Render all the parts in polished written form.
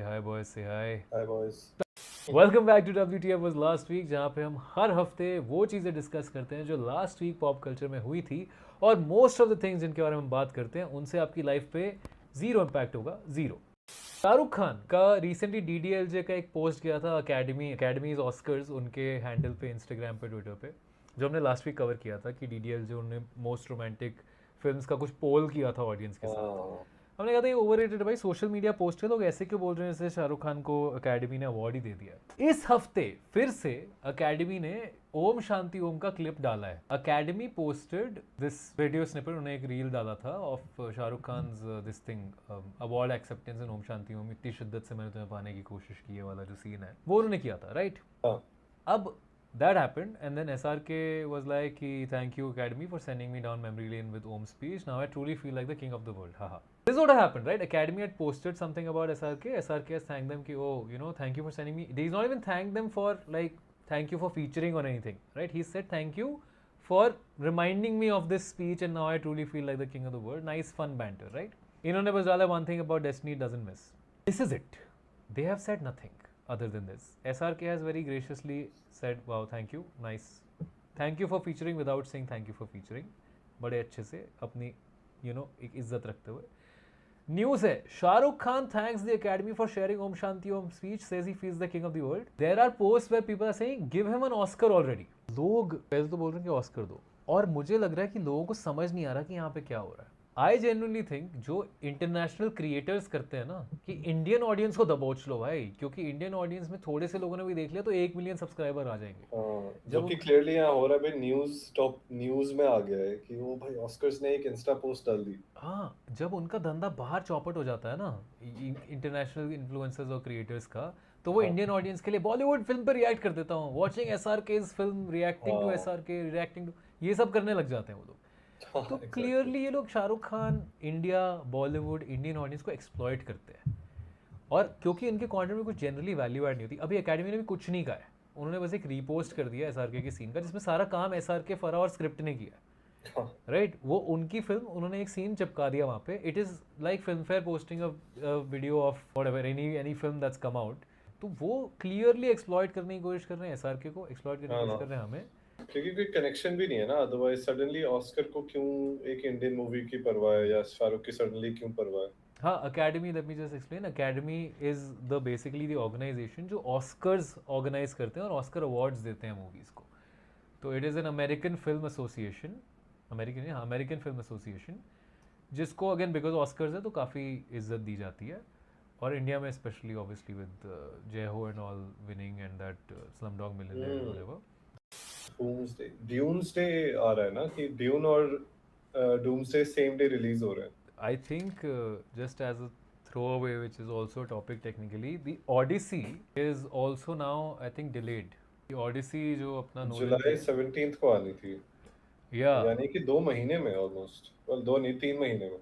hi boys, say hi. Hi boys. Welcome back to WTF was last week, जहाँ पे हम हर हफ्ते वो चीज़ें डिस्कस करते हैं जो लास्ट वीक पॉप कल्चर में हुई थी और मोस्ट ऑफ द थिंग्स जिनके बारे में हम बात करते हैं उनसे आपकी लाइफ पे जीरो इम्पैक्ट होगा, जीरो। शाहरुख खान का रिसेंटली DDLJ का एक पोस्ट किया था अकेडमीज ऑस्कर्स उनके हैंडल पे इंस्टाग्राम पे ट्विटर पे, जो हमने लास्ट वीक कवर किया था कि DDLJ उन्होंने मोस्ट रोमांटिक फिल्म्स का कुछ पोल किया था ऑडियंस के साथ। हमने कहा था ये ओवररेटेड है भाई, सोशल मीडिया पोस्ट है, लोग ऐसे क्यों बोल रहे हैं जैसे शाहरुख खान को अकेडमी ने अवार्ड ही दे दिया। इस हफ्ते फिर से अकेडमी ने ओम शांति ओम का क्लिप डाला है। Academy posted this video snippet, उन्होंने एक रील डाला था of Shahrukh Khan this thing award acceptance in Om Shanti Om, इतनी शिद्दत से मैंने तुम्हें पाने की कोशिश की है वाला जो सीन है वो उन्होंने किया था, राइट? अब that happened and then SRK was like thank you Academy for sending me down memory lane with Om's speech, now I truly feel like the king of the world, haha. This is what happened, right? Academy had posted something about SRK has thanked them ki, oh you know, thank you for sending me, he's not even thanked them for like thank you for featuring or anything, right? He said thank you for reminding me of this speech and now I truly feel like the king of the world. Nice fun banter, right? इन्होंने बस डाला one thing about Destiny doesn't miss. This is it. They have said nothing other than this. SRK has very graciously said wow thank you, nice, thank you for featuring without saying thank you for featuring, बड़े अच्छे से अपनी एक इज्जत रखते हुए। News है, Shahrukh Khan thanks the Academy for sharing Om Shanti Om speech, says he feels the king of the world. There are post where people are saying give him an Oscar already. लोग पहले तो बोल रहे हैं कि ऑस्कर दो, और मुझे लग रहा है कि लोगों को समझ नहीं आ रहा कि यहाँ पे क्या हो रहा है। आई जेन्युइनली थिंक जो इंटरनेशनल क्रिएटर्स करते हैं ना कि इंडियन ऑडियंस को दबोच लो भाई, क्योंकि इंडियन ऑडियंस में थोड़े से लोगों ने भी देख लिया तो 1 मिलियन सब्सक्राइबर आ जाएंगे। जो कि क्लियरली यहाँ हो रहा है भाई, टॉप न्यूज में आ गया है कि वो भाई ऑस्कर्स ने एक इंस्टा पोस्ट डाल दी। हाँ, जब उनका धंधा बाहर चौपट हो जाता है ना इंटरनेशनल इन्फ्लुएंसर्स और क्रिएटर्स का, तो वो इंडियन ऑडियंस के लिए बॉलीवुड फिल्म पर रिएक्ट कर देता हूँ, watching SRK film, reacting to SRK, reacting to, ये सब करने लग जाते हैं वो लोग। तो क्लियरली ये लोग Shahrukh Khan, India, Bollywood, Indian audience को एक्सप्लॉइट करते हैं, और क्योंकि इनके कंटेंट में कुछ जनरली वैल्यू ऐड नहीं होती। अभी अकेडमी ने भी कुछ नहीं कहा है, उन्होंने बस एक रीपोस्ट कर दिया SRK की सीन का जिसमें सारा काम SRK, फरा और स्क्रिप्ट ने किया, राइट? वो उनकी फिल्म, उन्होंने एक सीन चिपका दिया वहाँ पे। It is like film fair posting a video of whatever any film that's come out. तो वो क्लियरली एक्सप्लॉइट करने की कोशिश कर रहे हैं, SRK को एक्सप्लॉइट करने की कोशिश कर रहे हैं हमें, क्योंकि कोई कनेक्शन भी नहीं है ना। अदरवाइज सडनली ऑस्कर को क्यों एक इंडियन मूवी की परवाह है, या शाहरुख की सडनली क्यों परवाह है? हाँ, Academy, let me just explain, Academy is the basically the organisation जो ऑस्कर्स ऑर्गेनाइज करते हैं और ऑस्कर अवार्ड्स देते हैं मूवीज़ को। तो it is an American film association, American film association, जिसको अगेन बिकॉज ऑस्कर्स है तो काफ़ी इज्जत दी जाती है, और इंडिया में specially obviously with Jai Ho and all winning and that Slumdog Millionaire whatever. ड्यून्सडे आ रहा है ना, कि ड्यून और डूम्सडे सेम डे रिलीज हो रहे हैं। I think just as a throwaway, which is also a topic technically, the Odyssey is also now I think delayed. The Odyssey जो अपना जुलाई 17 को आनी थी, यानी कि 2 महीने में ऑलमोस्ट, well 2 नहीं 3 महीने में।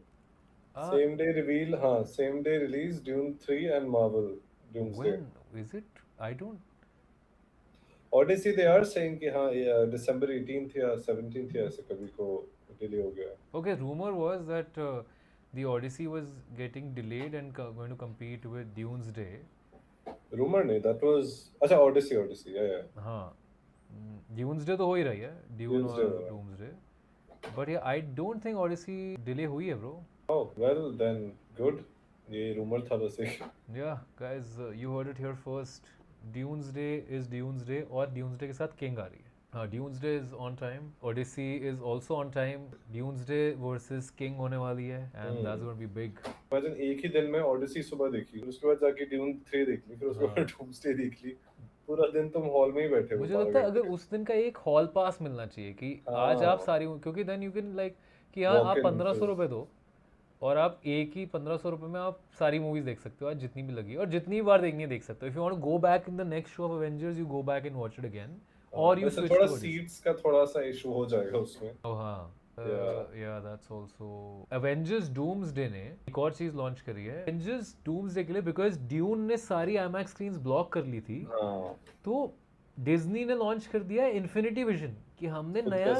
सेम डे रिवील, हाँ same day release dune 3 and Marvel doomsday. When is it? I don't. Odyssey they are saying कि हाँ December 18th या 17th या ऐसे कभी को डिले हो गया। Okay, rumor was that the Odyssey was getting delayed and going to compete with Doomsday. Rumor नहीं, that was अच्छा Odyssey yeah. हाँ, Doomsday तो हो ही रही है, Dune और Doomsday, but yeah I don't think Odyssey delay हुई है bro. Oh well then good, ये rumor था बस एक। Yeah guys, you heard it here first. Doomsday is Doomsday, और Doomsday के साथ King आ रही है। हाँ, Doomsday is on time, Odyssey is also on time, Doomsday versus King होने वाली है, and that's going to be big. Imagine एक ही दिन में Odyssey सुबह देखी, उसके बाद जाके Dune 3 देख ली, फिर उसके बाद Doomsday देख ली, पूरा दिन तुम हॉल में ही बैठे हो। मुझे लगता है अगर उस दिन का एक हॉल पास मिलना चाहिए कि आज आप सारी, क्योंकि देन यू कैन लाइक कि हाँ आप 1500 रुपये दो और आप एक ही 1500 रुपये में आप सारी मूवीज देख सकते हो, आज जितनी भी लगी और जितनी बार देखनी है देख सकते हो। If you want to go back in the next show of Avengers, you go back and watch it again, और यू स्विच थोड़ा सीट्स का थोड़ा सा इशू हो जाएगा उसमें। ओह हाँ, yeah that's also Avengers Doomsday ने एक और चीज लॉन्च करी है Avengers Doomsday के लिए, बिकॉज ड्यून ने सारी IMAX स्क्रीन्स ब्लॉक कर ली थी, तो डिज्नी ने लॉन्च कर दिया इन्फिनिटी विजन कि हमने नया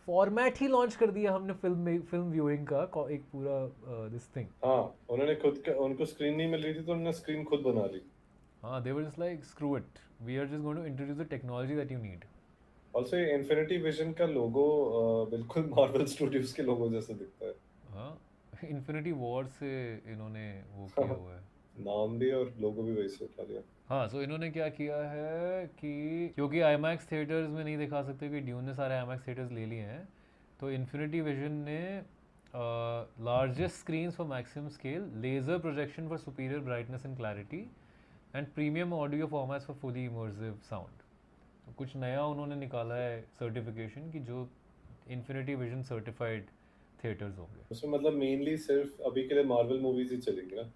फॉर्मेट ही लॉन्च कर दिया हमने फिल्म व्यूइंग का एक पूरा दिस थिंग। हाँ, उनको स्क्रीन नहीं मिल रही थी तो उन्होंने स्क्रीन खुद बना ली। हाँ, they were just like screw it, we are just going to introduce the technology that you need. Also infinity vision का लोगो बिल्कुल मार्वल स्टूडियोज के लोगो जैसा दिखता है। हाँ, इन्फिनिटी वॉर से इन्होंने वो किया हुआ है। नाम भी और लोगो भी वैसे उठा लिया। हाँ, सो इन्होंने क्या किया है कि क्योंकि आईमैक्स थिएटर्स में नहीं दिखा सकते कि ड्यून ने सारे आईमैक्स थिएटर्स ले लिए हैं, तो इन्फिनिटी विजन ने largest screens for maximum scale, laser projection for superior brightness and clarity and premium audio formats for fully immersive sound. तो कुछ नया उन्होंने निकाला है सर्टिफिकेशन की जो इन्फिनिटी विजन सर्टिफाइड थिएटर्स होंगे। उसमें मतलब मेनली सिर्फ अभी के लिए मार्वल मूवीज ही चलेंगी ना?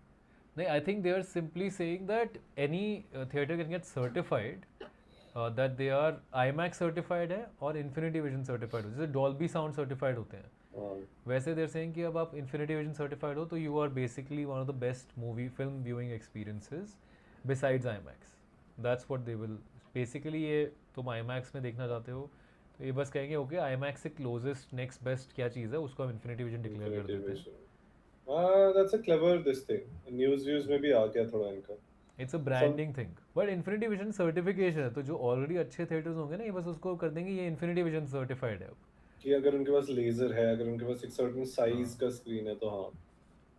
नहीं, I think they are simply saying that any theatre can get certified that they are IMAX certified है और इन्फिनिटी विजन सर्टिफाइड हो, जैसे डॉल्बी साउंड सर्टिफाइड होते हैं वैसे देर सेइंग कि अब आप इन्फिनिटी विजन सर्टिफाइड हो तो you are basically one of the best movie film viewing experiences besides IMAX. That's what they will basically, ये तुम आईमैक्स में देखना चाहते हो तो ये बस कहेंगे ओके आईमैक्स से क्लोजेस्ट नेक्स्ट बेस्ट क्या चीज़ है उसको हम इन्फिनिटी विजन डिक्लेयर कर देते हैं। That's a clever this thing. News में भी आ गया थोड़ा इनका। It's a branding thing, but infinity vision certification है तो जो ऑलरेडी अच्छे थिएटर्स होंगे ना ये बस उसको कर देंगे ये इन्फिनिटी विजन सर्टिफाइड है अब। कि अगर उनके पास लेजर है, अगर उनके पास एक सर्टेन साइज का स्क्रीन है तो हाँ।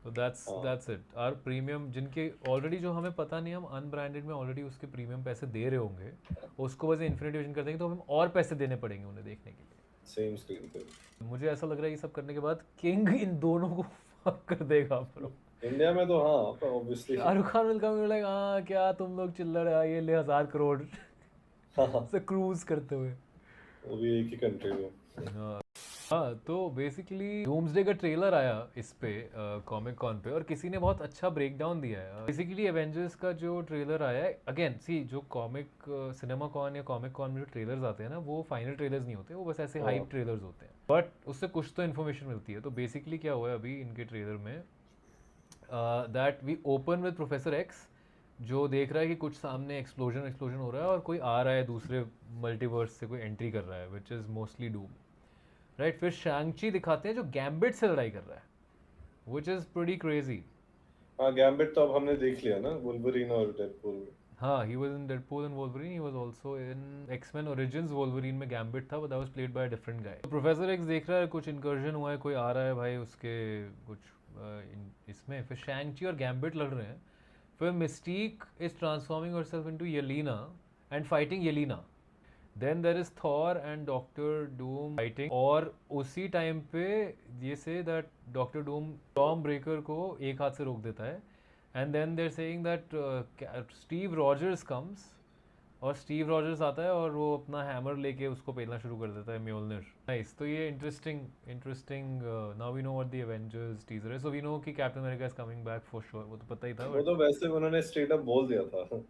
तो दैट्स इट। आर प्रीमियम जिनके ऑलरेडी जो हमें पता नहीं हम अनब्रांडेड में ऑलरेडी उसके प्रीमियम पैसे दे रहे होंगे, उसको बस इन्फिनिटी विजन कर देंगे तो हमें और पैसे देने पड़ेंगे उन्हें देखने के लिए सेम स्क्रीन पे। मुझे ऐसा लग रहा है ये सब करने के बाद किंग इन दोनों को फक कर देगा ब्रो। इंडिया में तो हाँ obviously Shahrukh Khan will come like हाँ क्या तुम लोग चिल्लर है ये ले 1000 करोड़ से क्रूज करते हुए, वो भी एक ही कंट्री में। हाँ, तो बेसिकली डूम्सडे का ट्रेलर आया इस पे कॉमिक कॉन पे और किसी ने बहुत अच्छा ब्रेक डाउन दिया है। बेसिकली एवेंजर्स का जो ट्रेलर आया है, अगेन सी जो कॉमिक सिनेमा कॉन या कॉमिक कॉन में जो ट्रेलर्स आते हैं ना वो फाइनल ट्रेलर्स नहीं होते, वो बस ऐसे हाइप ट्रेलर्स होते हैं बट उससे कुछ तो इन्फॉर्मेशन मिलती है। तो बेसिकली क्या हुआ है अभी इनके ट्रेलर में that we open with Professor X जो देख रहा है कि कुछ सामने एक्सप्लोजन हो रहा है और कोई आ रहा है दूसरे मल्टीवर्स से, कोई एंट्री कर रहा है which is mostly Doom, right. फिर शैंग-ची दिखाते हैं जो गैम्बिट से लड़ाई कर रहा है विच इज़ प्रीटी क्रेजी। हाँ, गैम्बिट तो अब हमने देख लिया ना वुल्वरीन और डेडपूल में। हाँ, he was in Deadpool and Wolverine, he was also in X-Men Origins Wolverine में गैम्बिट था but that was played by a different guy. Professor X देख रहा है कुछ इनकर्जन हुआ है, कोई आ रहा है भाई उसके कुछ इसमें। फिर शैंग-ची और गैम्बिट लड़ रहे हैं। फिर Mystique is transforming herself into Yelena and fighting Yelena. Then there is Thor and Doctor Doom fighting और उसी टाइम पे ये से that Doctor Doom Stormbreaker को एक हाथ से रोक देता है and then there saying that Steve Rogers comes और स्टीव रॉजर्स आता है और वो अपना हैमर लेके उसको पेलना शुरू कर देता है म्योलनर। नाइस, तो ये interesting now we know what the Avengers teaser है, सो वी नो कि Captain America is coming back for sure, वो तो पता ही था। वो तो वैसे उन्होंने स्ट्रेट अप बोल दिया था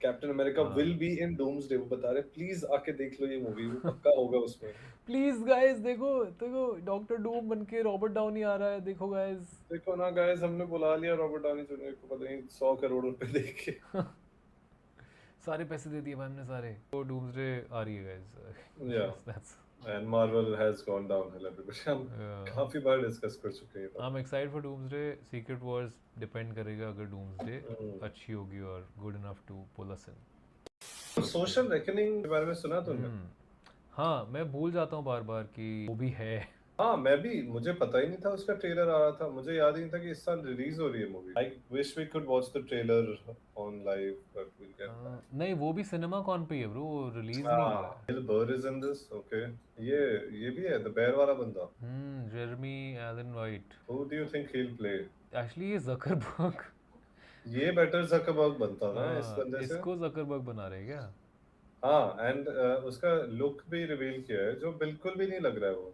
कैप्टन अमेरिका हाँ। विल बी इन डूम्सडे, वो बता रहे प्लीज आके देख लो ये मूवी, वो पक्का होगा उसमें। प्लीज गाइस देखो देखो डॉक्टर डूम बनके रॉबर्ट डाउनी आ रहा है, देखो गाइस देखो ना गाइस, हमने बुला लिया रॉबर्ट डाउनी जूनियर को, पता नहीं 100 करोड़ रुपए देके सारे पैसे दे दिए भाई हमने सारे। तो डूम्सडे आ रही है guys. Yeah that's and Marvel has gone downhill अभी, कुछ हम काफी बार डिस्कस कर चुके हैं। I am excited for Doomsday. Secret Wars depend करेगा अगर डूम्सडे अच्छी होगी और good enough to pull us in. Social reckoning के बारे में सुना तुमने? हाँ, मैं भूल जाता हूँ बार बार कि वो भी है। हाँ, मैं भी, मुझे पता ही नहीं था उसका ट्रेलर आ रहा था, मुझे याद ही नहीं था कि इस साल रिलीज हो रही है movie. I wish we could watch the trailer on live but we can नहीं, वो भी सिनेमा कॉन पे है ब्रो, वो रिलीज नहीं हुआ है। Bill Burr is in this, okay. ये भी है द बेयर वाला बंदा। Jeremy Allen White. Who do you think he will play? Actually ये जकरबर्ग। ये बेटर जकरबर्ग बनता ना इस बंदे से। इसको जकरबर्ग बना रहे क्या? हाँ, एंड उसका लुक भी रिवील किया है जो बिल्कुल भी नहीं लग रहा है वो।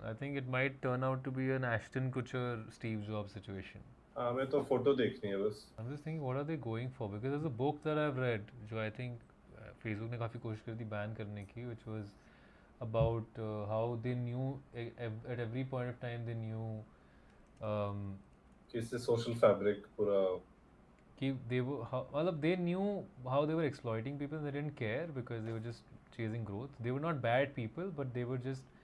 I think it might turn out to be an Ashton Kutcher, Steve Jobs situation. हमें तो फोटो देखनी है बस। I'm just thinking, what are they going for? Because there's a book that I've read, जो I think Facebook ने काफ़ी कोशिश करी थी बैन करने की, which was about how they knew at every point of time they knew कि इससे सोशल फैब्रिक पूरा कि they were मतलब they knew how they were exploiting people and they didn't care because they were just chasing growth. They were not bad people, but they were just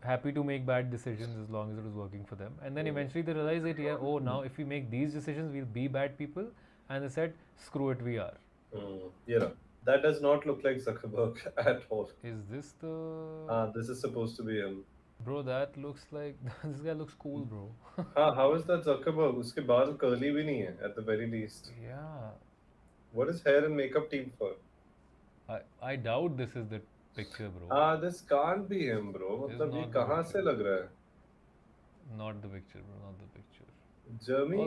happy to make bad decisions as long as it was working for them. And then eventually they realized that, yeah, oh, now if we make these decisions, we'll be bad people. And they said, screw it, we are. Yeah, that does not look like Zuckerberg at all. Is this the... This is supposed to be him. Bro, that looks like... this guy looks cool, bro. How is that Zuckerberg? Uske baal curly bhi nahi hai, at the very least. Yeah. What is hair and makeup team for? I doubt this is the picture, bro. This can't be him, bro. मतलब ये कहाँ से लग रहा है? Not the picture, bro. Not the picture. Jeremy,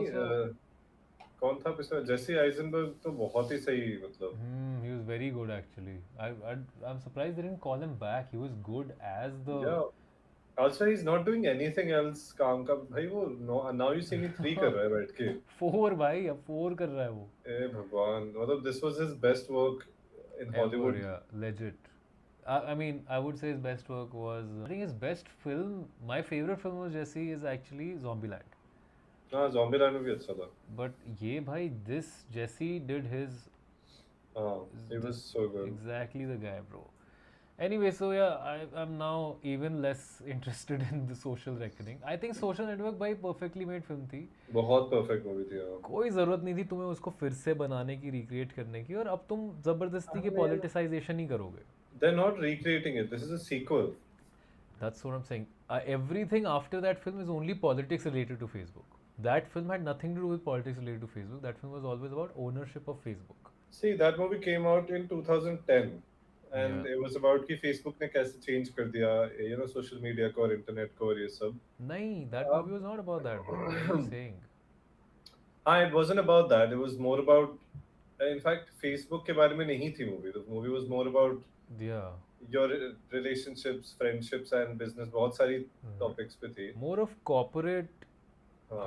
कौन था पिछला? Jesse Eisenberg तो बहुत ही सही मतलब. He was very good actually. I'm surprised they didn't call him back. He was good as the. Yeah. Also, he's not doing anything else. काम का भाई वो now you see me 3 कर रहा है बैठ के. 4 भाई, अब 4 कर रहा है वो. भगवान, मतलब this was his best work in Hollywood. Yeah, legit. I mean, I would say his best work was. I think his best film, my favorite film was Jesse, is actually Zombieland. Zombieland में भी अच्छा था. But ये भाई, this Jesse did his. It was so good. Exactly the guy, bro. Anyway, so yeah, I'm now even less interested in the Social Reckoning. I think Social Network भाई perfectly made film थी. बहुत perfect movie थी. कोई ज़रूरत नहीं थी तुम्हें उसको फिर से बनाने की, recreate करने की, और अब तुम ज़बरदस्ती के politicization ही करोगे. They're not recreating it. This is a sequel. That's what I'm saying. Everything after that film is only politics related to Facebook. That film had nothing to do with politics related to Facebook. That film was always about ownership of Facebook. See, that movie came out in 2010. And it was about कि Facebook ने कैसे change कर दिया, you know, social media को और internet को और ये सब. नहीं, that movie was not about that, bro. What are you saying? It wasn't about that. It was more about, in fact, Facebook के बारे में नहीं थी movie. The movie was more about your relationships, friendships and business. बहुत सारी topics पे थी. More of corporate,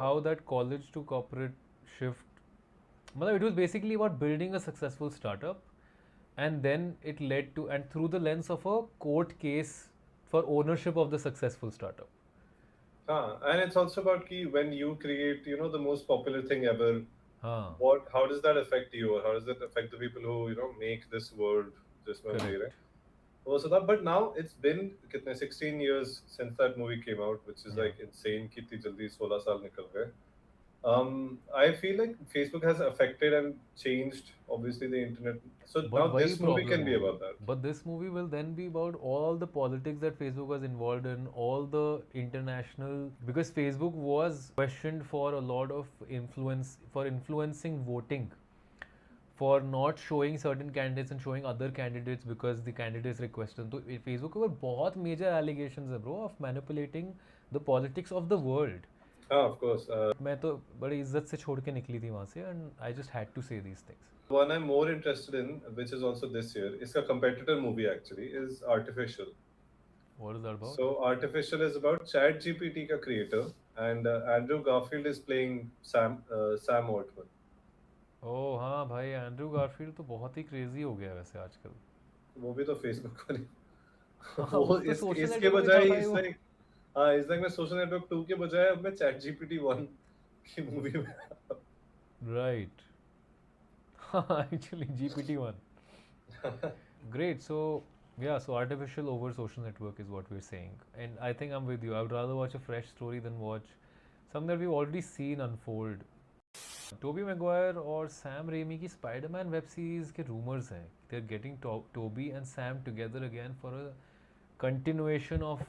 how that college to corporate shift. मतलब it was basically about building a successful startup. And then it led to, and through the lens of a court case for ownership of the successful startup. And it's also about ki when you create, you know, the most popular thing ever. How does that affect you, or how does that affect the people who, you know, make this world just right? So that, but now it's been 16 years since that movie came out, which is like insane. Kitni jaldi 16 saal nikal gaye. I feel like Facebook has affected and changed, obviously, the internet. So now this movie can be about that. But this movie will then be about all the politics that Facebook was involved in, all the international, because Facebook was questioned for a lot of influence, for influencing voting, for not showing certain candidates and showing other candidates because the candidates requested. So Facebook के ऊपर बहुत major allegations है, bro, of manipulating the politics of the world. Of course. मैं तो बड़ी इज्जत से छोड़ के निकली थी वहाँ से, and I just had to say these things. One I'm more interested in, which is also this year, इसका competitor movie actually is Artificial. What is that about? So Artificial is about ChatGPT का creator, and Andrew Garfield is playing Sam Altman. Oh हाँ भाई, Andrew Garfield तो बहुत ही crazy हो गया है वैसे आजकल. वो भी तो Facebook वाली. वो इसके बजाय it's like मैं Social Network 2 के बजाय अब मैं ChatGPT 1 की मूवी में. Right. Actually, GPT-1. Great. So yeah, so Artificial over Social Network is what we're saying, and I think I'm with you. I would rather watch a fresh story than watch something that we've already seen unfold. Tobey Maguire और Sam Raimi की Spider-Man web series के rumors हैं. They're getting Tobey and Sam together again for a continuation of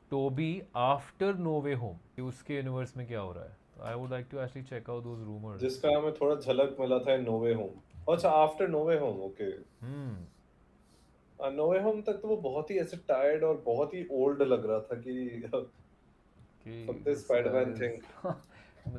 Tobey after No Way Home. उसके universe में क्या हो रहा है? I would like to actually check out those rumors. जिसका हमें थोड़ा झलक मिला था No Way Home. अच्छा, after No Way Home, okay. No Way Home तक तो वो बहुत ही ऐसे tired और बहुत ही old लग रहा था कि fuck this Spider-Man thing.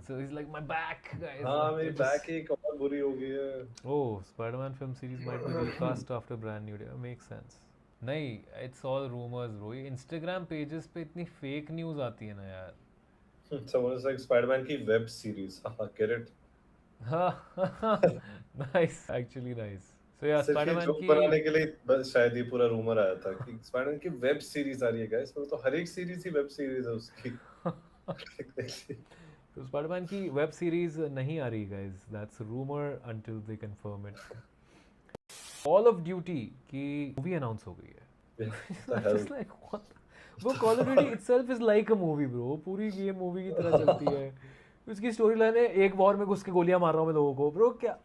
So he's like, my back, guys. हाँ, मेरी back एक और बुरी हो गई है. Oh, Spider-Man film series might be recast after Brand New Day. Makes sense. नहीं, it's all rumors, bro. ये Instagram pages पे इतनी fake news आती है ना यार. Someone is like Spider-Man की web series. Get it? Nice, actually nice. So yeah, Spider-Man की बनाने के लिए शायद ये पूरा rumor आया था कि Spider-Man की web series आ रही है guys. तो हर एक series ही web series है उसकी. तो Spider-Man की web series नहीं आ रही guys. That's a rumor until they confirm it. Call of Duty की movie announce हो गई है. Just like वो call of duty itself is like a movie bro, पूरी गेम मूवी की तरह चलती है। उसकी स्टोरी लाइन है एक वॉर में घुस के गोलियां मार रहा हूँ मैं लोगों को, ब्रो क्या।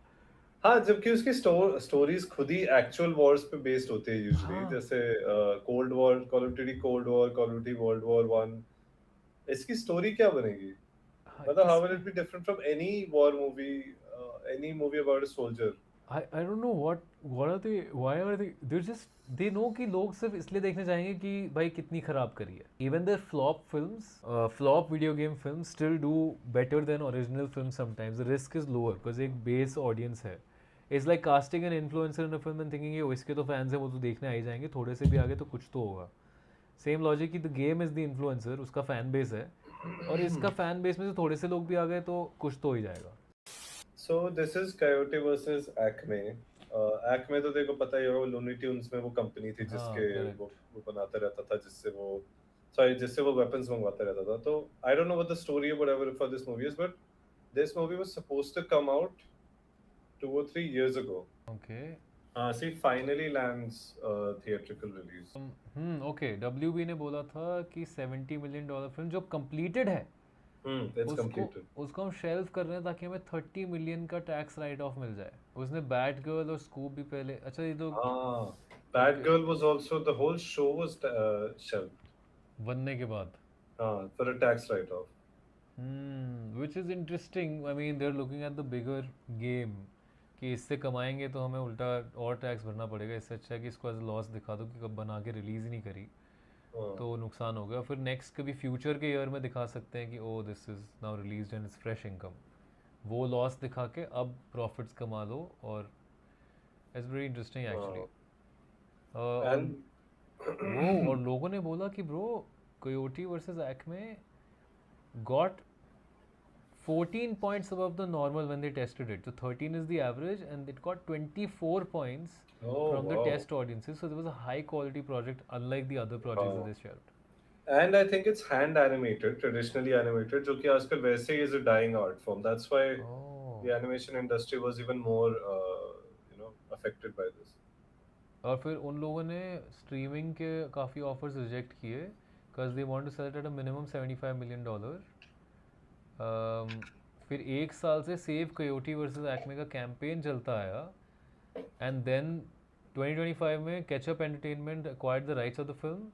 हाँ, जबकि उसकी स्टोरीज खुद ही एक्चुअल वॉर्स पे बेस्ड होते हैं यूजुअली, हाँ जैसे cold war, call of duty cold war, call of duty world war one. इसकी स्टोरी क्या बनेगी? हाँ, मतलब हाउ विल किसमें it be different from any war movie, any movie about a soldier? I don't know what are they, why are they just they know कि लोग सिर्फ इसलिए देखने जाएंगे कि भाई कितनी खराब करी है। Even their flop films, flop video game films still do better than original films sometimes. The risk is lower because एक base audience है। It's like casting an influencer in a film and thinking ये इसके तो fans हैं वो तो देखने आ ही जाएंगे, थोड़े से भी आगे तो कुछ तो होगा। सेम लॉजिक की the game is the influencer, उसका फैन बेस है, और इसका फैन बेस में से थोड़े से लोग भी आ गए तो कुछ तो हो ही जाएगा। So this is Coyote versus Acme. Acme तो देखो पता ही होगा, लूनी ट्यून्स में वो कंपनी थी हाँ जिसके करेक्ट। वो बनाता रहता था, जिससे वो वेपन्स मंगवाता रहता था। तो I don't know what the story or whatever for this movie is, but this movie was supposed to come out 2 or 3 years ago. Okay. See, finally lands theatrical release. Okay, W B ने बोला था कि $70 million film जो completed है It's उसको completed. उसको हम shelf कर रहे हैं ताकि हमें 30 मिलियन का टैक्स राइट ऑफ मिल जाए। उसने बैट गर्ल और स्कूप भी पहले, अच्छा ये तो Bad Girl was also, the whole show was shelved बनने के बाद। for a tax write-off. Which is interesting, I mean they are looking at the bigger game कि इससे कमाएंगे तो हमें उल्टा और टैक्स भरना पड़ेगा, इससे अच्छा है कि इसको एज लॉस दिखा दो कि कब बना के रिलीज़ ही नहीं करी तो नुकसान हो गया। फिर नेक्स्ट कभी फ्यूचर के ईयर में दिखा सकते हैं कि oh this is now release and it's fresh income, वो लॉस दिखा के अब प्रॉफिट्स कमा लो। और इट्स वेरी इंटरेस्टिंग एक्चुअली। और And वो और लोगों ने बोला कि bro Coyote versus Acme got 14 points above the normal when they tested it. So 13 is the average, and it got 24 points from the wow. test audiences. So there was a high quality project, unlike the other projects that they shared. And I think it's hand animated, traditionally animated, जो कि आजकल वैसे ही is a dying art form. That's why Oh. the animation industry was even more, affected by this. और फिर उन लोगों ने streaming के काफ़ी ऑफर्स रिजेक्ट किए because they want to sell it at a minimum $75 million. फिर एक साल से सेव कोयोटी वर्सेस एक्मे का कैंपेन चलता आया, एंड देन 2025 में Ketchup Entertainment acquired the rights of the film,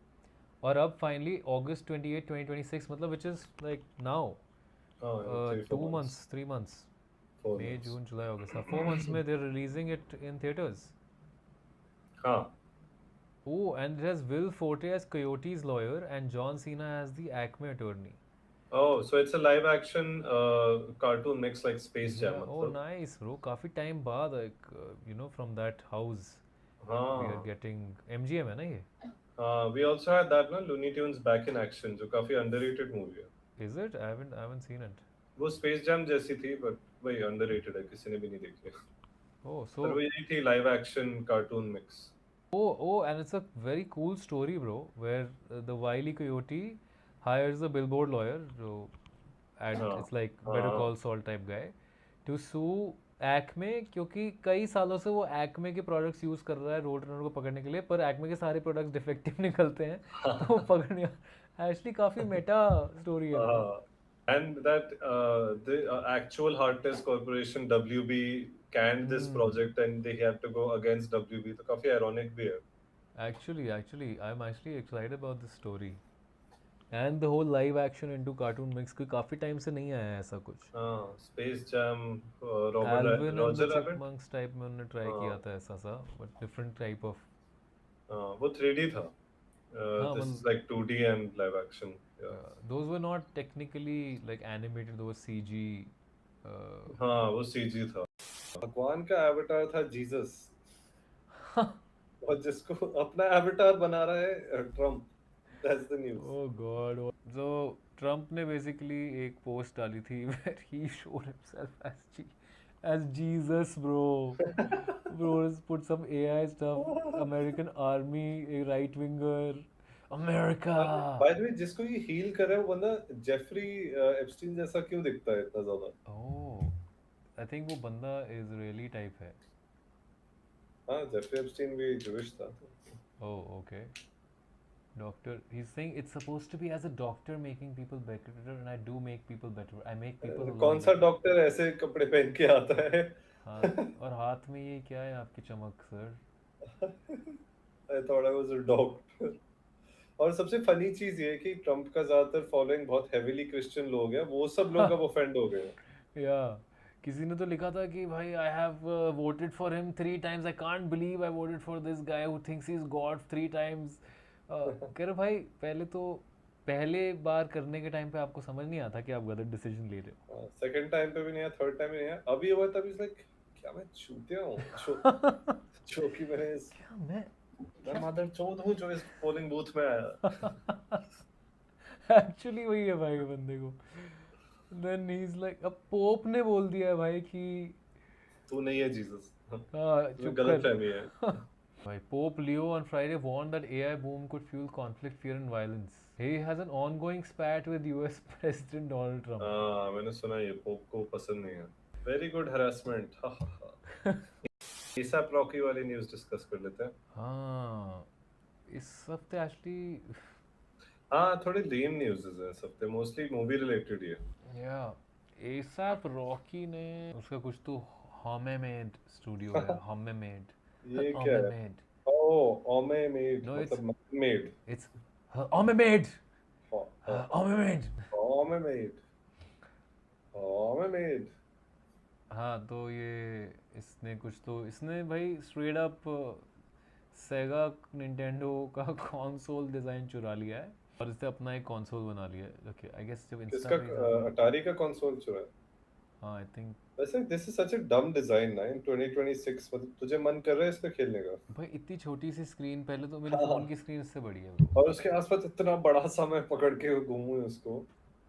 और अब फाइनली August 28, 2026, मतलब which is like now 2 months 3 months, मई जून जुलाई अगस्त, 4 months में they are releasing it in theatres. हाँ. Oh, and it has Will Forte as Coyote's lawyer and John Cena as the Acme attorney. Oh, so it's a live action cartoon mix like Space Jam. Yeah, oh nice bro. काफी time बाद like from that house we are getting MGM है ना ये? We also had that ना Looney Tunes Back in Action, जो काफी underrated movie है. Is it? I haven't seen it. वो Space Jam जैसी थी, but वही underrated है, किसी ने भी नहीं देखी. Oh, so पर वो यही थी, live action cartoon mix. Oh, and it's a very cool story, bro, where the Wile E. Coyote hires a billboard lawyer, जो it's like Better Call Saul type guy, to sue Acme, क्योंकि कई सालों से वो Acme के products use कर रहा है रोड रनर को पकड़ने के लिए, पर Acme के सारे प्रोडक्ट्स डिफेक्टिव निकलते हैं तो वो पकड़ने एक्चुअली काफ़ी मेटा स्टोरी है bro. And that the actual Hard Test Corporation WB canned this project and they had to go against WB, तो काफी ironic भी है. Actually, I'm actually excited about this story. And the whole live action into cartoon mix, कोई काफ़ी time से नहीं आया है ऐसा कुछ. Space Jam, Alvin and the Roger Rabbit. Chipmunks type में उन्होंने ट्राई किया था ऐसा सा, but different type of. वो 3D था. This is like 2D and live action. Those were not technically like animated, those CG. हाँ, वो CG था. भगवान का avatar था Jesus. और जिसको अपना avatar बना रहा है Trump. That's the news. Oh God. So Trump ने basically एक पोस्ट डाली थी where he showed himself as Jesus, bro. Bro put some AI stuff. American army, a right winger. America. By the way, जिसको ये heal कर रहा है वो बंदा जेफरी एप्स्टीन जैसा क्यों दिखता है इतना ज्यादा? Oh, I think वो बंदा Israeli type है. हाँ, जेफरी एप्स्टीन भी Jewish था. Oh, okay. Doctor, he's saying it's supposed to be as a doctor making people better, and I do make people better. I make people a lot कौन सा better. Doctor ऐसे कपड़े पहन के आता है? हाँ, और हाथ में ये क्या है आपकी चमक sir? I thought I was a doctor. और सबसे फनी चीज ये है कि ट्रम्प का ज्यादातर फॉलोइंग बहुत हेवीली क्रिश्चियन लोग हैं, वो सब लोग अब ऑफेंड हो गए हैं। या किसी ने तो लिखा था कि भाई I have voted for him 3 times, I can't believe I voted for this guy who thinks he is God 3 times। कह रहे भाई पहले बार करने के टाइम पे आपको समझ नहीं आता कि आप गलत डिसीजन ले रहे हो। सेकंड टाइम पे भी नहीं है, थर्ड टाइम भी नहीं है, अभी हुआ तब इज लाइक क्या मैं चूतिया हूँ जो कि क्या मैं मदर चोद हूँ जो इस पोलिंग बूथ में आया। एक्चुअली वही है भाई बंदे को। देन ही इज लाइक, अब पोप ने बोल दिया है भाई कि तू नहीं है जीसस, हाँ चुप गलत कर। फहमी है। भाई Pope Leo on Friday warned that AI boom could fuel conflict, fear and violence. He has an ongoing spat with US President Donald Trump. हाँ मैंने सुना ये पोप को पसंद नहीं है। Very good harassment. ASAP Rocky वाली न्यूज़ डिस्कस कर लेते हैं। हाँ इस हफ्ते एक्चुअली हाँ थोड़ी लेम न्यूज़ है इस हफ्ते, मोस्टली मूवी रिलेटेड ही है। या एसएप रॉकी ने उसका कुछ तो हॉमेमेड स्टूडियो है, हॉमेमेड। ये क्या है? ओह हॉमेमेड मतलब मेड। इट्स हॉमेमेड, हॉमेमेड, हॉमेमेड। हाँ तो ये इसने भाई स्ट्रेट अप सेगा निंटेंडो का कंसोल डिजाइन चुरा लिया है और इससे अपना एक कंसोल बना लिया है। ओके आई गेस जब किसका अटारी का कंसोल चुरा है? हाँ आई थिंक। वैसे दिस इज सच अ डम डिजाइन ना इन 2026, मतलब तुझे मन कर रहा है इस पे खेलने का? भाई इतनी छोटी सी स्क्रीन, पहले तो मेरे हाँ। फोन की स्क्रीन इससे बड़ी है ब्रो। और उसके आसपास इतना बड़ा सा मैं पकड़ के घूमूं उसको।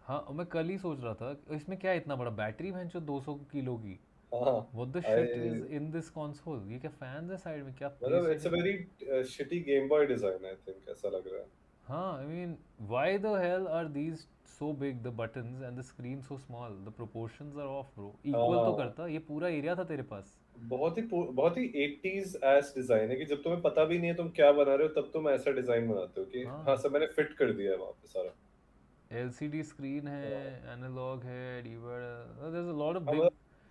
हाँ मैं कल ही सोच रहा था इसमें क्या इतना बड़ा बैटरी भैंचो 200 किलो की। हाँ what the shit is in this console? ये क्या फैंस है साइड में क्या? मतलब it's a very shitty Game Boy design I think, ऐसा लग रहा है। हाँ I mean why the hell are these so big, the buttons and the screen so small, the proportions are off bro। equal तो करता, ये पूरा area था तेरे पास। बहुत ही 80s एस डिजाइन है कि जब तुम्हें पता भी नहीं है तुम क्या बना रहे हो तब तुम ऐसा डिजाइन बनाते हो कि हाँ सब मैंने फिट कर दिया है वहां पे सारा। LCD स्क्रीन है, एनालॉग है, there is a lot of big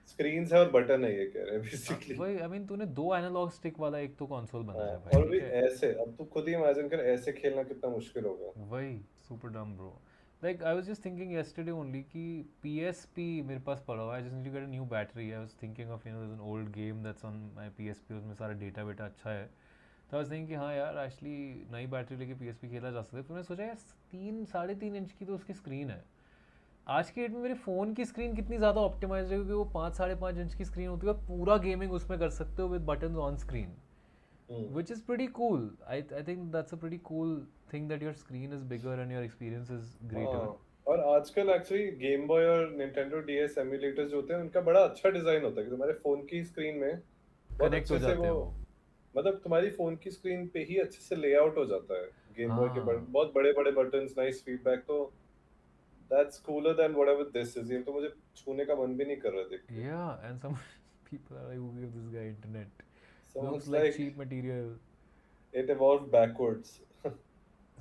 screens है और बटन है, ये कह रहे हैं बेसिकली। वही आई मीन तूने 2 एनालॉग स्टिक वाला एक तो कंसोल बनाया भाई, और भी ठीक है। ऐसे, अब तू खुद ही इमेजिन कर ऐसे खेलना कितना मुश्किल होगा। वही super dumb bro. Like I was just thinking yesterday only कि PSP मेरे पास पड़ा हुआ है, just need to get a new battery. I was thinking of there is an old game that's on my PSP, उसमें सारा data वेटा अच्छा है। तो आई वाज थिंकिंग कि हाँ यार एक्चुअली नई बैटरी लेके PSP खेला जा सकता है। फिर मैंने सोचा यार 3-3.5 इंच की तो उसकी स्क्रीन है। आज के डेट में मेरे फ़ोन की स्क्रीन कितनी ज़्यादा ऑप्टिमाइज है, क्योंकि वो 5-5.5 इंच की स्क्रीन होती है, पूरा गेमिंग उसमें कर सकते हो with buttons on screen, which is pretty cool. I think that's a pretty cool thing that your screen is bigger and your experience is greater. और आजकल एक्चुअली गेम बॉय और निंटेंडो DS एमुलेटर्स जो होते हैं उनका बड़ा अच्छा design होता है कि तुम्हारे फोन की स्क्रीन में बहुत कनेक्ट हो अच्छे से जाते हैं वो। मतलब तुम्हारी फोन की स्क्रीन पे ही अच्छे से लेआउट हो जाता है गेम बॉय के बहुत बड़े बड़े बटन्स, नाइस फीडबैक। तो that's cooler than whatever this is. ये तो मुझे छूने का मन भी नहीं कर रहा देख के। Yeah, and some people are like, who gave this guy internet? Sounds Looks like like cheap material. it evolved backwards.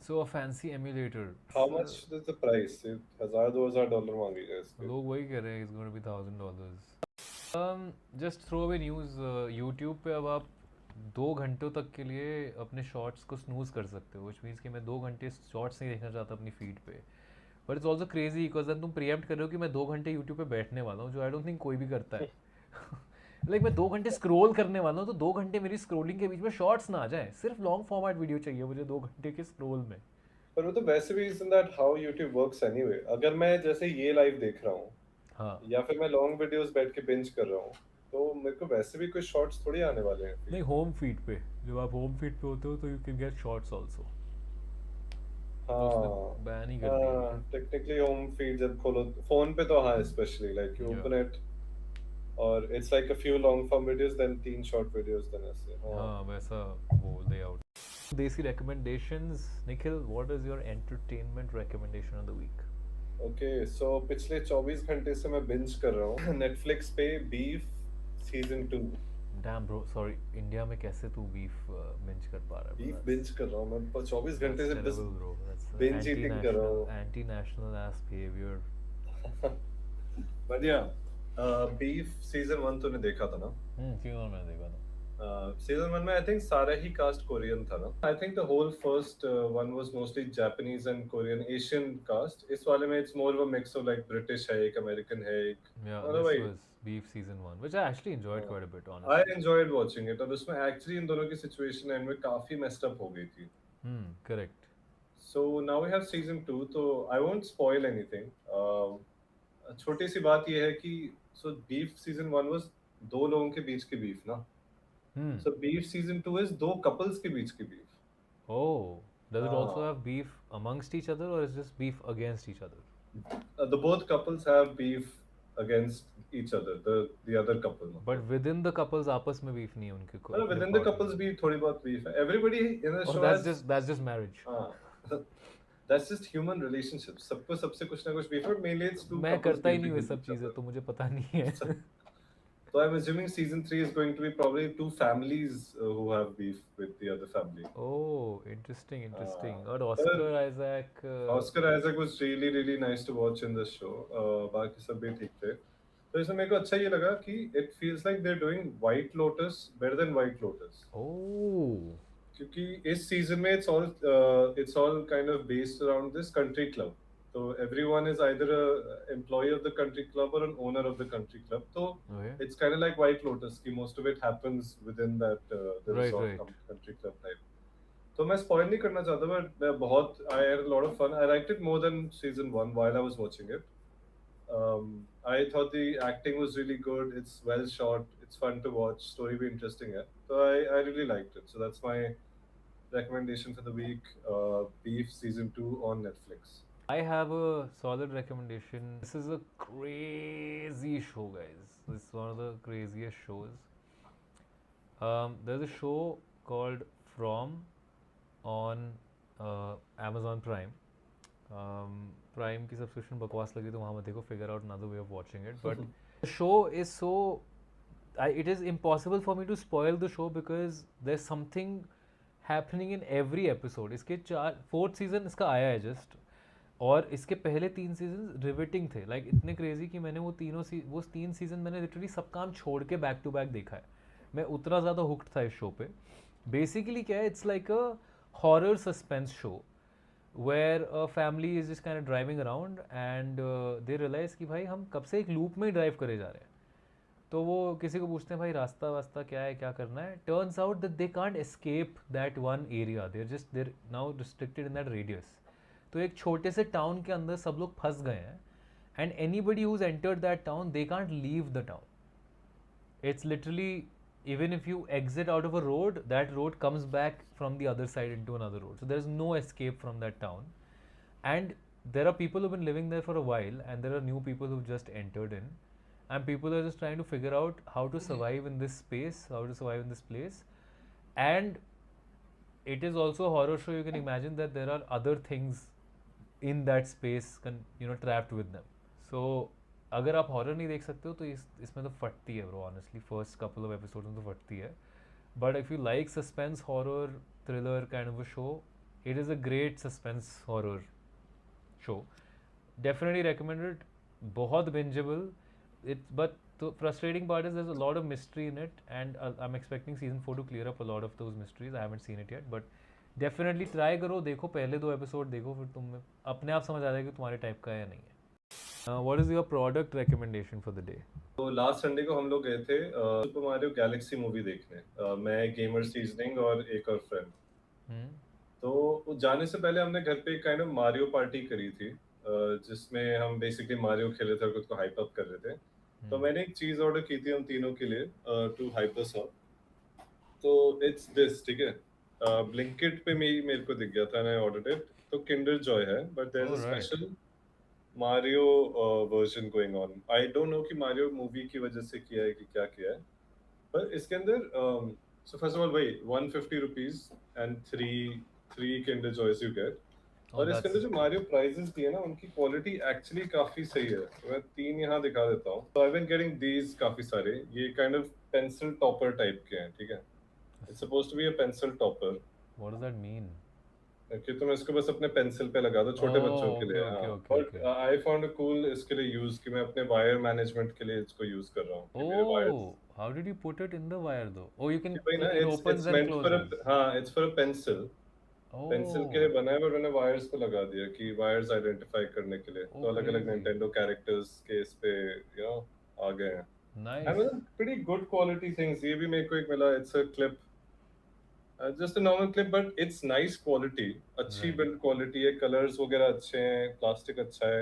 So a fancy emulator. How much is the price? $1,000-2,000 मांगेगा इसके। लोग वही कह रहे हैं it's going to be $1,000. Just throw away news. YouTube पे अब आप 2 घंटों तक के लिए अपने शॉर्ट्स को स्नूज कर सकते हो, which means कि मैं 2 घंटे शॉर्ट्स नहीं देखना चाहता अपनी फीड पे। But it's also crazy because तुम प्रीएम्प्ट कर रहे हो कि मैं 2 घंटे यूट्यूब पे बैठने वाला हूँ, जो आई डोंट थिंक कोई भी करता है। लाइक मैं 2 घंटे स्क्रॉल करने वाला हूँ, तो 2 घंटे मेरी स्क्रॉलिंग के बीच में शॉर्ट्स ना आ जाए, सिर्फ लॉन्ग फॉर्मेट वीडियो चाहिए मुझे 2 घंटे के स्क्रॉल में। पर वो तो वैसे भी isn't that how YouTube works anyway? अगर मैं जैसे ये लाइव देख रहा हूँ हाँ या फिर मैं लॉन्ग वीडियोस बैठ के बिंज कर रहा हूँ तो मेरे को वैसे भी कोई शॉर्ट्स थोड़ी आने वाले हैं। नहीं, होम फीड पे जब आप होम फीड पे होते हो तो you can get shorts also. हाँ बैन ही कर दिया। टेक्निकली होम फीड जब खोलो फोन पे तो हाँ specially like you open it और it's like a few long form videos then 3 short videos then ऐसे। हाँ वैसा वो लेआउट। देसी recommendations. Nikhil, what is your entertainment recommendation of the week? Okay so पिछले 24 घंटे से मैं बिंज कर रहा हूँ नेटफ्लिक्स पे beef season 2। Damn bro, sorry, India में कैसे तू बीफ बिंज कर पा रहा है? बीफ बिंज कर रहा हूँ मैं 24 घंटे से बस Terrible bro. That's binge eating कर रहा हूँ. anti-national ass behavior. बढ़िया. बीफ सीजन 1 तूने देखा था ना? सीजन मैंने देखा था. Season 1 में I think सारा ही cast Korean था ना? I think the whole first one was mostly Japanese and Korean Asian cast. इस वाले में it's more of a mix of like British है एक American है एक. Yeah, this was Beef season 1, which I actually enjoyed quite a bit, honestly. I enjoyed watching it. और उसमें actually इन दोनों की situation end में काफी messed up हो गई थी. Correct. So now we have season 2, तो I won't spoil anything. छोटी सी बात ये है कि so Beef season 1 was दो लोगों के बीच की beef ना. So Beef season 2 is दो couples के बीच की beef. Oh, does it also have beef amongst each other, or is just beef against each other? The both couples have beef against each other. The other couple. But within the couples, आपस में beef नहीं है उनके को. Within the couples भी थोड़ी बहुत beef है. Everybody in the show. That's just marriage. That's just human relationships. सबको सबसे कुछ ना कुछ beef है. Mainly it's two. मैं करता ही नहीं वे सब चीजें तो मुझे पता नहीं है. So I'm assuming season 3 is going to be probably two families who have beef with the other family. Oh, interesting. And Oscar Isaac. Oscar Isaac was really nice to watch in this show. बाकी सब भी ठीक थे. तो इसमें मेरे को अच्छा ये लगा कि it feels like they're doing White Lotus better than White Lotus. Oh. क्योंकि इस सीजन में it's all kind of based around this country club. So everyone is either a employee of the country club or an owner of the country club. So it's kind of like White Lotus. Ki most of it happens within that the resort country club type. So मैं spoil नहीं करना चाहता but I had a lot of fun. I liked it more than season 1 while I was watching it. I thought the acting was really good. It's well shot. It's fun to watch. Story भी interesting है. So I really liked it. So that's my recommendation for the week. Beef season 2 on Netflix. I have a solid recommendation. This is a crazy show, guys. This is one of the craziest shows. There's a show called From on Amazon Prime. Prime की subscription बकवास लगी तो वहाँ मत देखो. Figure out another way of watching it. But the show is so. It is impossible for me to spoil the show because there's something happening in every episode. इसके 4th season इसका आया है just. और इसके पहले 3 season riveting थे. Like इतने crazy कि मैंने वो 3 सीजन मैंने लिटरली सब काम छोड़ के बैक टू बैक देखा है. मैं उतना ज़्यादा हुक्ड था इस शो पे. बेसिकली क्या है, it's like a horror suspense show where a family is just kind of driving around and they realise कि भाई हम कब से एक लूप में ही ड्राइव करे जा रहे हैं. तो वो किसी को पूछते हैं भाई रास्ता वास्ता क्या है, क्या करना है. Turns out that they can't escape that one area. There now restricted in that radius. तो एक छोटे से टाउन के अंदर सब लोग फंस गए हैं and anybody who is entered that town they can't leave the town. It's literally even if you exit out of a road, that road comes back from the other side into another road. So there is no escape from that town. And there are people who've been living there for a while and there are new people who've just entered in. And people are just trying to figure out how to survive in this space, how to survive in this place. And it is also a horror show. You can imagine that there are other things in that space, trapped with them. So अगर आप horror नहीं देख सकते हो तो इसमें तो फटती है bro. Honestly first couple of episode में तो फटती है. But if you like suspense horror thriller kind of a show, it is a great suspense horror show. Definitely recommended. बहुत bingeable. But the frustrating part is there's a lot of mystery in it and I'm expecting season 4 to clear up a lot of those mysteries. I haven't seen it yet but definitely try करो. देखो पहले 2 episode देखो, फिर तुम्हें अपने आप समझ आ जाएगा कि तुम्हारे टाइप का है या नहीं है. What is your product recommendation for the day? तो लास्ट संडे को हम लोग गए थे सुपर मारियो गैलेक्सी मूवी देखने. मैं गेमर सीजनिंग और एक और फ्रेंड. तो जाने से पहले हमने घर पे एक काइंड ऑफ मारियो पार्टी करी थी जिसमें हम बेसिकली मारियो खेले थे और खुद को हाइप अप कर रहे थे. तो मैंने एक चीज ऑर्डर की थी हम तीनों के लिए टू हाइप अस अप. तो इट्स दिस, ठीक है. ब्लिंकिट पे मेरे को दिख गया था एंड आई ऑर्डर्ड इट. तो किंडर जॉय है but there is a special Mario version going on. I don't know कि मारियो मूवी की वजह से किया है कि क्या किया है. पर इसके अंदर सो फर्स्ट ऑफ ऑल भाई 150 rupees and 3 Kinder Joys you get. और इसके अंदर जो मारियो प्राइजेस दिए ना उनकी क्वालिटी एक्चुअली काफी सही है। मैं 3 यहाँ दिखा देता हूँ। तो आई बीन गेटिंग दीज काफी सारे। ये kind of pencil topper type के हैं, ठीक है। It's supposed to be a pencil topper. What does that mean? कि तुम इसको बस अपने पेंसिल पे लगा दो छोटे बच्चों के लिए। हाँ, but I found a cool इसके लिए यूज कि मैं अपने वायर मैनेजमेंट के लिए इसको यूज कर रहा हूँ कि मेरे wires. How did you put it in the wire though? Oh, you can, भाई ना it opens it's end meant for closes. हाँ, it's for a pencil. Pencil के लिए बना है, बट मैंने वायर्स पे लगा दिया कि वायर्स आइडेंटिफाई करने के लिए। तो अलग अलग निंटेंडो कैरेक्टर्स के इस पे आ गए हैं। Nice. And pretty good quality things. ये भी मेरे को एक मिला। It's a clip, just a normal clip, but it's nice quality. अच्छी बिल्ड क्वालिटी है, कलर्स वगैरह अच्छे हैं, प्लास्टिक अच्छा है।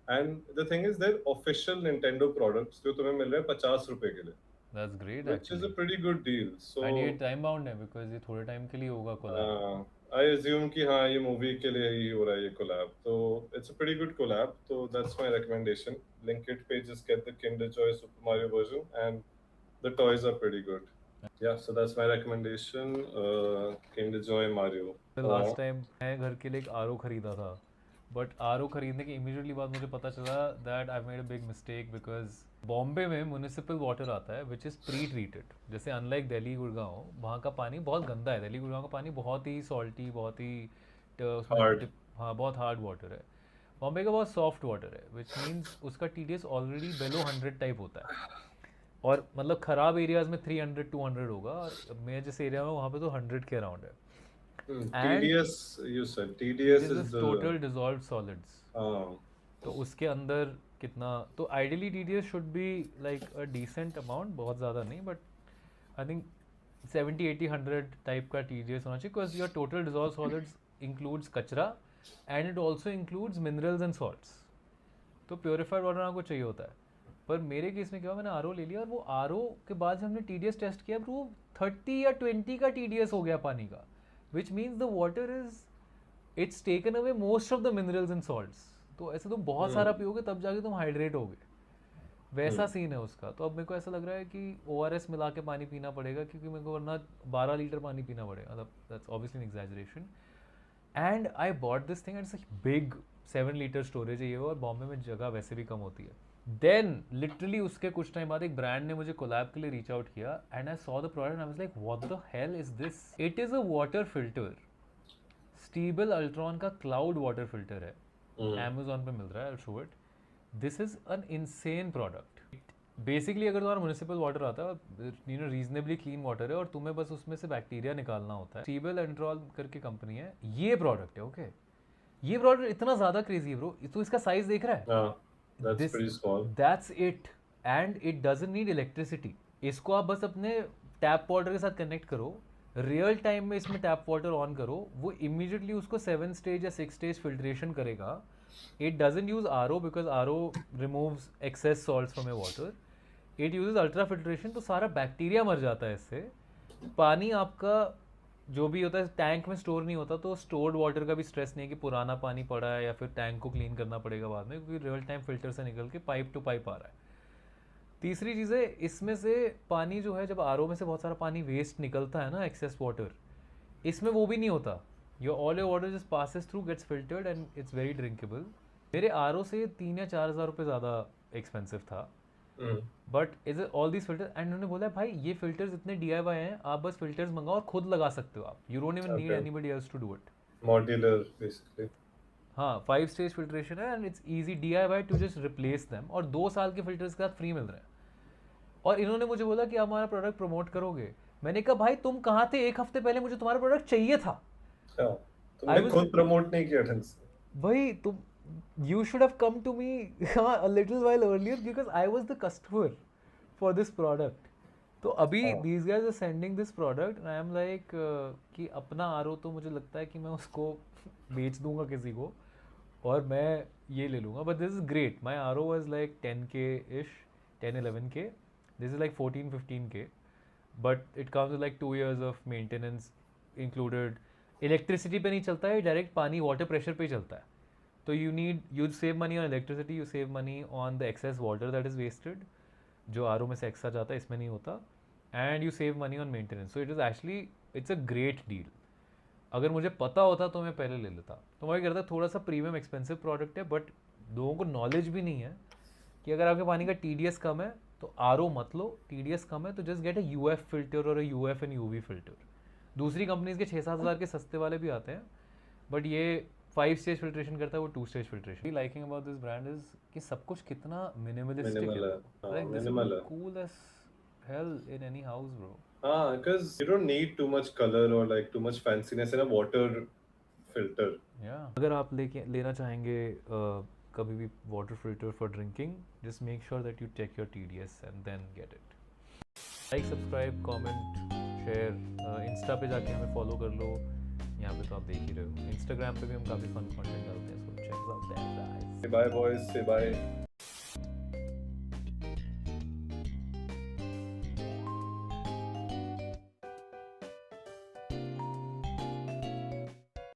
And the thing is there official Nintendo products जो तुम्हें मिल रहे हैं 50 रुपए के लिए, that's great which is actually. a pretty good deal. So and ये टाइम बाउंड है बिकॉज ये थोड़े टाइम के लिए होगा कोलैब। आई अज्यूम कि हाँ ये मूवी के लिए ही हो रहा है ये कोलैब। तो it's a pretty good collab. तो दैट्स माय रिकमेंडेशन। Blinkit पे just get the Kinder Joy Super Mario version and the toys are pretty good. Yeah, so that's my recommendation. Kinder Joy Mario. Last time मैं घर के लिए एक are खरीदा था, but are खरीदने के इमीडिएटली बाद मुझे पता चला that I made a big mistake because Bombay में म्यूनिसिपल वाटर आता है विच इज़ प्री ट्रीटेड। जैसे अनलाइक दिल्ली गुड़गांव, वहाँ का पानी बहुत गंदा है। दिल्ली गुड़गांव का पानी बहुत ही सॉल्टी, बहुत ही Hard. हाँ, बहुत हार्ड वाटर है। बॉम्बे का बहुत सॉफ्ट वाटर है, विच मीन्स उसका TDS ऑलरेडी बिलो 100 टाइप होता है। और मतलब ख़राब एरियाज़ में 300 200 होगा, और मैं जिस एरिया में वहाँ पे तो 100 के अराउंड है। And TDS, you said TDS is the total dissolved solids. um, तो उसके अंदर कितना, तो ideally TDS should be like a decent amount, बहुत ज़्यादा नहीं, बट आई थिंक 70 80 100 टाइप का TDS होना चाहिए, because your total dissolved solids includes कचरा and it also includes minerals and salts. तो प्योरीफाइड वाटर आपको चाहिए होता है। पर मेरे केस में क्या हुआ, मैंने RO ले लिया, और वो RO के बाद जब हमने TDS टेस्ट किया, वो 30 या 20 का TDS हो गया पानी का, which means the water is, it's taken away most of the minerals and salts. तो ऐसे तुम बहुत सारा पियोगे तब जाके तुम हाइड्रेट होगे, वैसा सीन है उसका। तो अब मेरे को ऐसा लग रहा है कि ORS मिला के पानी पीना पड़ेगा, क्योंकि मेरे को वरना 12 लीटर पानी पीना पड़ेगा। मतलब that's obviously an exaggeration. And I bought this thing, it's a big 7 litre storage है ये, और बॉम्बे में जगह वैसे भी कम होती है। देन लिटरली उसके कुछ टाइम बाद एक ब्रांड ने मुझे कोलैब के लिए रीच आउट किया, and I saw the product, I was like what the hell is this. It is a water filter, Stiebel Eltron का क्लाउड वाटर फिल्टर है, Amazon पे मिल रहा है, I'll show it. This is an insane product. Basically अगर तुम्हारा municipal water आता है, reasonably clean water है, और तुम्हें बस उसमें से बैक्टीरिया निकालना होता है, स्टीबल एंड्रॉल करके कंपनी है, ये प्रोडक्ट है। ओके, ये प्रोडक्ट इतना ज़्यादा क्रेजी है ब्रो। तो इसका साइज देख रहा है, that's pretty small. That's it, and it doesn't need electricity. इसको आप बस अपने टैप वाटर के साथ कनेक्ट करो, रियल टाइम में इसमें टैप वाटर ऑन करो, वो इमीडिएटली उसको 7 स्टेज या 6 स्टेज फिल्ट्रेशन करेगा। It doesn't use RO because RO removes excess salts from your water. It uses ultra filtration, तो सारा बैक्टीरिया मर जाता है इससे। पानी आपका जो भी होता है टैंक में स्टोर नहीं होता, तो स्टोर्ड वाटर का भी स्ट्रेस नहीं है कि पुराना पानी पड़ा है या फिर टैंक को क्लीन करना पड़ेगा बाद में, क्योंकि रियल टाइम फिल्टर से निकल के पाइप टू पाइप आ रहा है। तीसरी चीज़ है, इसमें से पानी जो है, जब RO में से बहुत सारा पानी वेस्ट निकलता है ना, एक्सेस वाटर, इसमें वो भी नहीं होता। Your all your water just passes through, gets filtered, and it's very drinkable. मेरे RO से 3 या 4 हज़ार रुपये ज़्यादा एक्सपेंसिव था, but is all these filter. And उन्होंने बोला भाई ये फिल्टर्स इतने DIY हैं, आप बस फिल्टर्स मंगाओ और खुद लगा सकते हो आप, you don't even need anybody else to do it. Modular basically. हाँ, 5 स्टेज फिल्ट्रेशन है, and it's easy DIY to just replace them, और 2 साल के फिल्टर्स के साथ फ्री मिल रहे हैं। और इन्होंने मुझे बोला कि आप हमारा प्रोडक्ट प्रमोट करोगे। मैंने कहा भाई तुम कहाँ थे 1 हफ्ते पहले, मुझे तुम्हारा प्रोडक्ट चाहिए था। तुमने खुद प्रमोट नहीं किया ढंग से भाई। तुम, you should have come to me a little while earlier because I was the customer for this product. तो अभी these guys are sending this product and I am like कि अपना RO तो मुझे लगता है कि मैं उसको बेच दूंगा किसी को, और मैं ये ले लूँगा। But this is great. My RO was like 10K ish, 10-11K. This is like 14-15K. But it comes with like 2 years of maintenance included. Electricity पे नहीं चलता है, डायरेक्ट पानी वाटर प्रेशर पे ही चलता है। तो you save money on electricity, you save money on the excess water that is wasted, जो RO में से एक्स्ट्रा जाता है, इसमें नहीं होता, and you save money on maintenance. So it is actually, it's a great deal. अगर मुझे पता होता तो मैं पहले ले लेता। तो मैं कहता थोड़ा सा प्रीमियम एक्सपेंसिव प्रोडक्ट है, बट लोगों को नॉलेज भी नहीं है कि अगर आपके पानी का TDS कम है तो RO मत लो, TDS कम है तो just get a UF filter और UF एंड UV फिल्टर। दूसरी कंपनीज के 6-7 हज़ार के सस्ते वाले भी आते हैं, बट ये 5 स्टेज फिल्ट्रेशन करता है, वो 2 stage filtration. Liking about this brand is कि सब कुछ कितना मिनिमलिस्टिक है, like this is cool as hell in any house, bro. Because you don't need too much color or like too much fanciness in a water filter. Yeah. अगर आप लेना चाहेंगे कभी भी water filter for drinking, just make sure that you check your TDS and then get it. Like, subscribe, comment, share. Insta पे जाके हमें follow कर लो, यहाँ पे तो आप देख ही रहे हो। इंस्टाग्राम पे भी हम काफ़ी फन कंटेंट डालते हैं, so check out that guys. Say bye boys, say bye.